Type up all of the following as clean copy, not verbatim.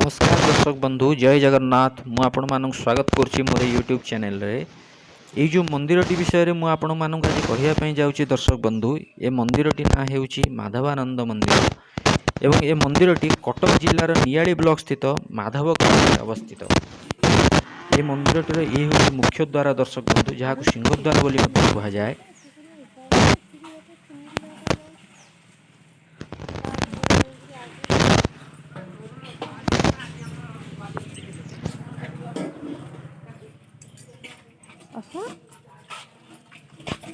नमस्कार दर्शक बंधु जय जगन्नाथ मु आपण मानक स्वागत करुच्ची मोर यूट्यूब चैनल रे ये जो मंदिरटी विषय में आपण मानक आज कहवाई जाऊँगी दर्शक बंधु ए मंदिरटी ना हेउची माधवानंद मंदिर एवं ए मंदिरटी कटक जिलार नियाली ब्लॉक स्थित माधव अवस्थित। ये मंदिरटीर ये हूँ मुख्य द्वार दर्शक बंधु जहाँ सिंहद्वार बोली कहुए।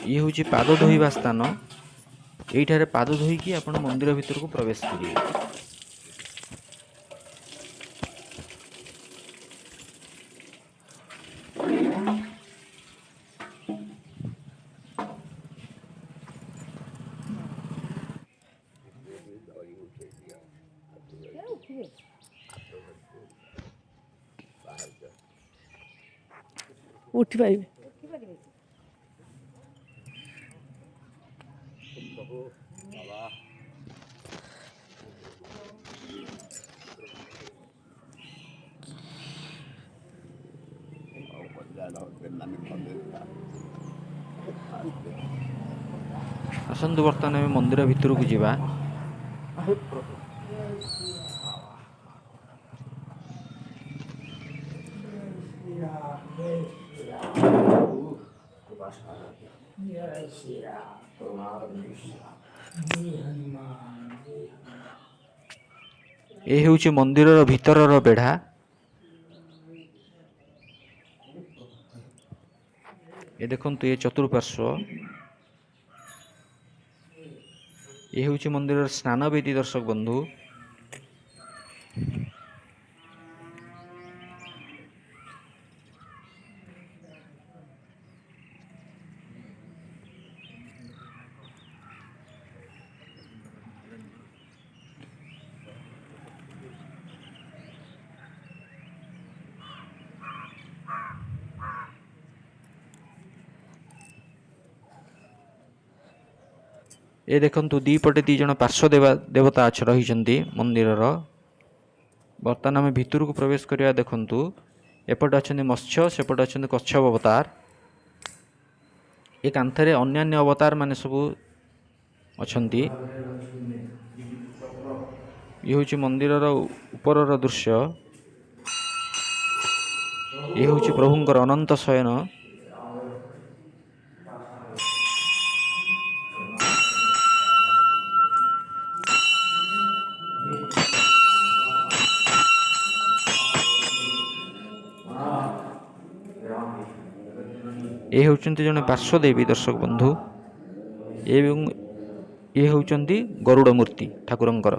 ये हूँ पाद धोवा स्थान। यहीठारे पाद धोईकी आपण मंदिर भितर को प्रवेश करेंगे। उठी पाइबे आसतु बर्तमान आम मंदिर भितर को जावा। ये हूँ मंदिर भितर बेढ़ा। ये देखु ये चतुर्पार्श्व ये हूँ मंदिर स्नान वेदी दर्शक बंधु। ये देखंतु दीपटे दी जन पार्श्व देवता रही मंदिर। बर्तमान आम भितर को प्रवेश करवा। देखंतु एपटे अच्छा मत्स्य सेपटे अच्छा कच्छप अवतार। ये कांथरे अन्यान्य अवतार माने सब अच्छा। ये हूँ मंदिर ऊपर दृश्य। ये हूँ प्रभुंकर अनंत शयन। ये होचंती जने पार्श्वदेवी दर्शक बंधु एवं ये होचंती गरुड़ मूर्ति ठाकुरंकर।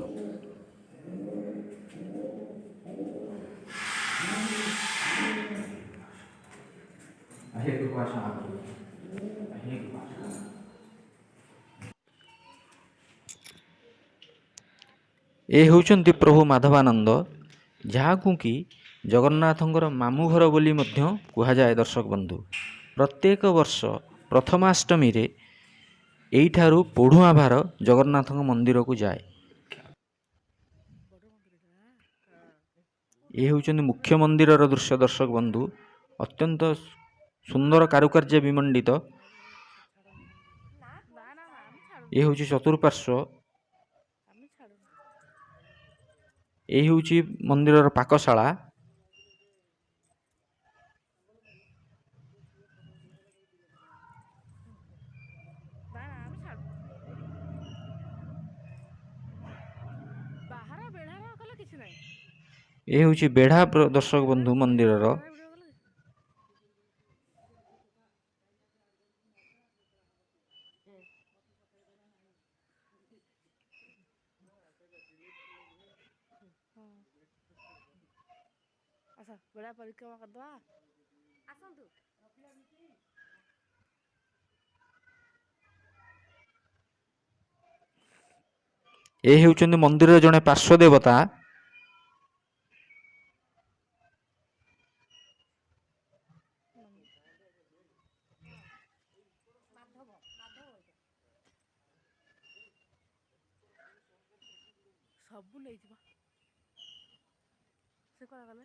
ये होचंती प्रभु माधवानंद जहाँ कि जगन्नाथंकर मामू घर बोली मध्य कहा जाए दर्शक बंधु। प्रत्येक वर्ष प्रथमाष्टमी रे एठारू पोढ़ुआ भार जगन्नाथ मंदिर को जाए। ये हूँ मुख्य मंदिर दृश्य दर्शक बंधु। अत्यंत सुंदर कारुकार्य विमंडित। ये हूँ चतुर्पार्श्व। ये हूँ मंदिर पाकशाला। ये हूँ बेढ़ा दर्शक बंधु मंदिर। बड़ा परिक्रमा करदवा आसंतु। ये हूँ मंदिर जड़े पार्श्व देवता। सबू नहीं କଣ କଲେ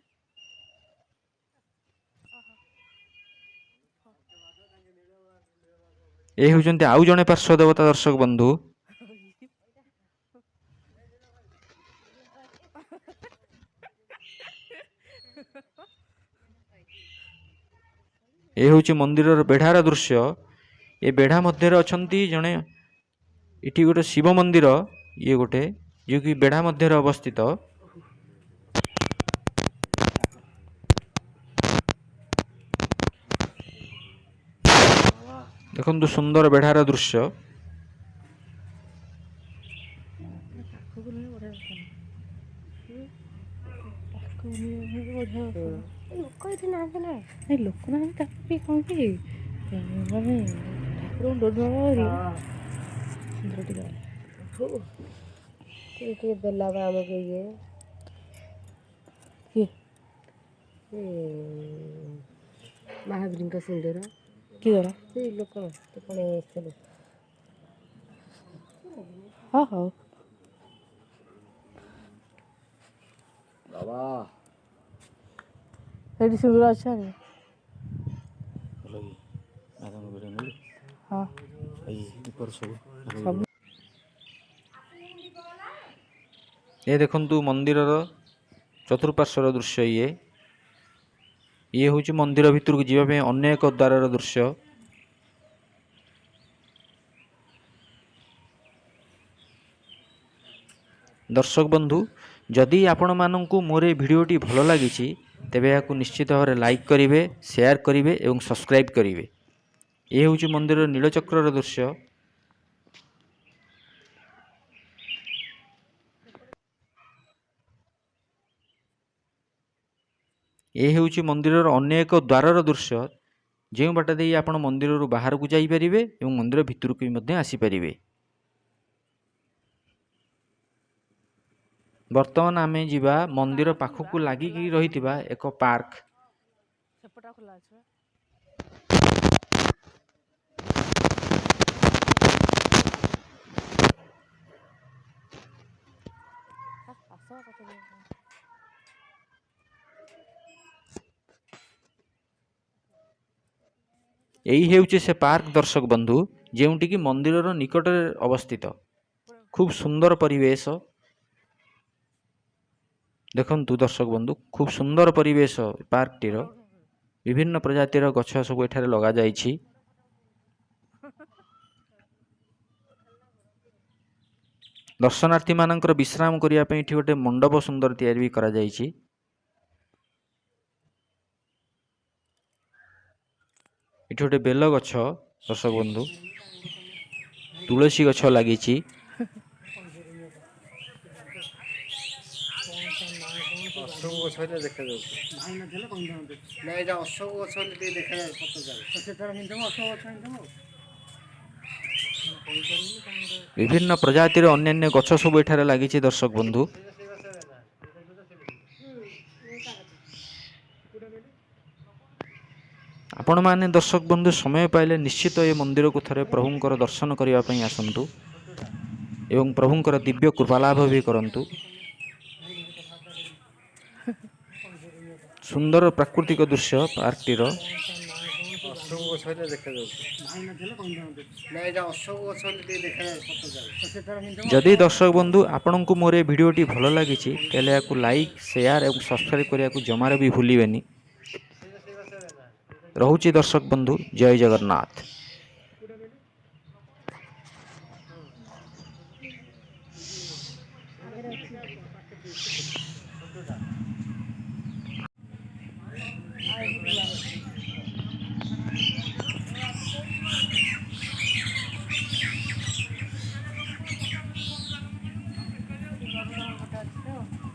ଏ ହେଉଛନ୍ତି ଆଉ ଜଣେ ପାର୍ଶ୍ୱ ଦେବତା ଦର୍ଶକ ବନ୍ଧୁ। ଏ ହେଉଛି ମନ୍ଦିରର ବେଢ଼ାର ଦୃଶ୍ୟ। ଏ ବେଢ଼ା ମଧ୍ୟରେ ଅଛନ୍ତି ଜଣେ, ଏଠି ଗୋଟେ ଶିବ ମନ୍ଦିର, ଇଏ ଗୋଟେ ଯିଏକି ବେଢ଼ା ମଧ୍ୟରେ ଅବସ୍ଥିତ। ଦେଖନ୍ତୁ ସୁନ୍ଦର ବେଢ଼ାର ଦୃଶ୍ୟ। ଲୋକ ଏଠି ନାହାନ୍ତି ନା, ଲୋକ ନାହାନ୍ତି ତାକୁ କ'ଣ କି ମାନେ ଠାକୁରଙ୍କୁ ଡୋରି ଟିକେ ଦେଲା ବା ଆମକୁ ଇଏ କିଏ ମହାବୀରଙ୍କ ସିନ୍ଦୁର କିଏ ଦେଲା ସେଇ ଲୋକ କ'ଣ ଆସିଥିଲେ। ହଁ ହଉ ବାବା ସେଇଠି ସିନ୍ଦୁର ଅଛି ଆଣି ହଁ ସବୁ ଏ ଦେଖନ୍ତୁ ମନ୍ଦିରର ଚତୁଃପାର୍ଶ୍ୱର ଦୃଶ୍ୟ। ଇଏ ହେଉଛି ମନ୍ଦିର ଭିତରକୁ ଯିବା ପାଇଁ ଅନ୍ୟ ଏକ ଦ୍ୱାରର ଦୃଶ୍ୟ। ଦର୍ଶକ ବନ୍ଧୁ, ଯଦି ଆପଣମାନଙ୍କୁ ମୋର ଏ ଭିଡ଼ିଓଟି ଭଲ ଲାଗିଛି ତେବେ ଏହାକୁ ନିଶ୍ଚିତ ଭାବରେ ଲାଇକ୍ କରିବେ, ସେୟାର କରିବେ ଏବଂ ସବସ୍କ୍ରାଇବ୍ କରିବେ। ଏ ହେଉଛି ମନ୍ଦିରର ନୀଳଚକ୍ରର ଦୃଶ୍ୟ। ଏ ହେଉଛି ମନ୍ଦିରର ଅନ୍ୟ ଏକ ଦ୍ୱାରର ଦୃଶ୍ୟ, ଯେଉଁ ବାଟ ଦେଇ ଆପଣ ମନ୍ଦିରରୁ ବାହାରକୁ ଯାଇପାରିବେ ଏବଂ ମନ୍ଦିର ଭିତରକୁ ବି ମଧ୍ୟ ଆସିପାରିବେ। ବର୍ତ୍ତମାନ ଆମେ ଯିବା ମନ୍ଦିର ପାଖକୁ ଲାଗିକି ରହିଥିବା ଏକ ପାର୍କ। ସେପଟା ଖୋଲା ଅଛି ଏହି ହେଉଛି ସେ ପାର୍କ ଦର୍ଶକ ବନ୍ଧୁ, ଯେଉଁଠିକି ମନ୍ଦିରର ନିକଟରେ ଅବସ୍ଥିତ। ଖୁବ୍ ସୁନ୍ଦର ପରିବେଶ। ଦେଖନ୍ତୁ ଦର୍ଶକ ବନ୍ଧୁ, ଖୁବ୍ ସୁନ୍ଦର ପରିବେଶ ପାର୍କଟିର। ବିଭିନ୍ନ ପ୍ରଜାତିର ଗଛ ସବୁ ଏଠାରେ ଲଗାଯାଇଛି। ଦର୍ଶନାର୍ଥୀ ମାନଙ୍କର ବିଶ୍ରାମ କରିବା ପାଇଁ ଏଠି ଗୋଟେ ମଣ୍ଡପ ସୁନ୍ଦର ତିଆରି ବି କରାଯାଇଛି। ଏଠି ଗୋଟେ ବେଲ ଗଛ ଦର୍ଶକ ବନ୍ଧୁ, ତୁଳସୀ ଗଛ ଲାଗିଛି। ଅଶୋକ ଗଛ ହେଲେ ଦେଖାଯାଉଛି। ନା ଏଇଟା ଅଶୋକ ଗଛ ହେଲେ ଟିକେ ଦେଖାଯାଉଛି। ବିଭିନ୍ନ ପ୍ରଜାତିର ଅନ୍ୟାନ୍ୟ ଗଛ ସବୁ ଏଠାରେ ଲାଗିଛି ଦର୍ଶକ ବନ୍ଧୁ। ଆପଣମାନେ ଦର୍ଶକ ବନ୍ଧୁ ସମୟ ପାଇଲେ ନିଶ୍ଚିତ ଏ ମନ୍ଦିରକୁ ଥରେ ପ୍ରଭୁଙ୍କର ଦର୍ଶନ କରିବା ପାଇଁ ଆସନ୍ତୁ ଏବଂ ପ୍ରଭୁଙ୍କର ଦିବ୍ୟ କୃପା ଲାଭ ବି କରନ୍ତୁ। ସୁନ୍ଦର ପ୍ରାକୃତିକ ଦୃଶ୍ୟ ପାର୍କଟିର। ଅଶୋକ ଗଛ ହେଲେ ଦେଖାଯାଉଛି। ନା ଏଇଟା ଅଶୋକ ଗଛ ହେଲେ ଟିକେ ଦେଖାଯାଉଛି। ଯଦି ଦର୍ଶକ ବନ୍ଧୁ ଆପଣଙ୍କୁ ମୋର ଏ ଭିଡ଼ିଓଟି ଭଲ ଲାଗିଛି ତାହେଲେ ଏହାକୁ ଲାଇକ୍, ସେୟାର ଏବଂ ସବସ୍କ୍ରାଇବ୍ କରିବାକୁ ଜମାରେ ବି ଭୁଲିବେନି। ରହୁଛି ଦର୍ଶକ ବନ୍ଧୁ, ଜୟ ଜଗନ୍ନାଥ।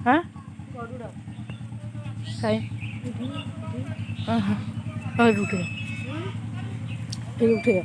ହଁ କାଇଁ ହଁ ହଁ ଉଠିବା ଏଇ ଉଠିବା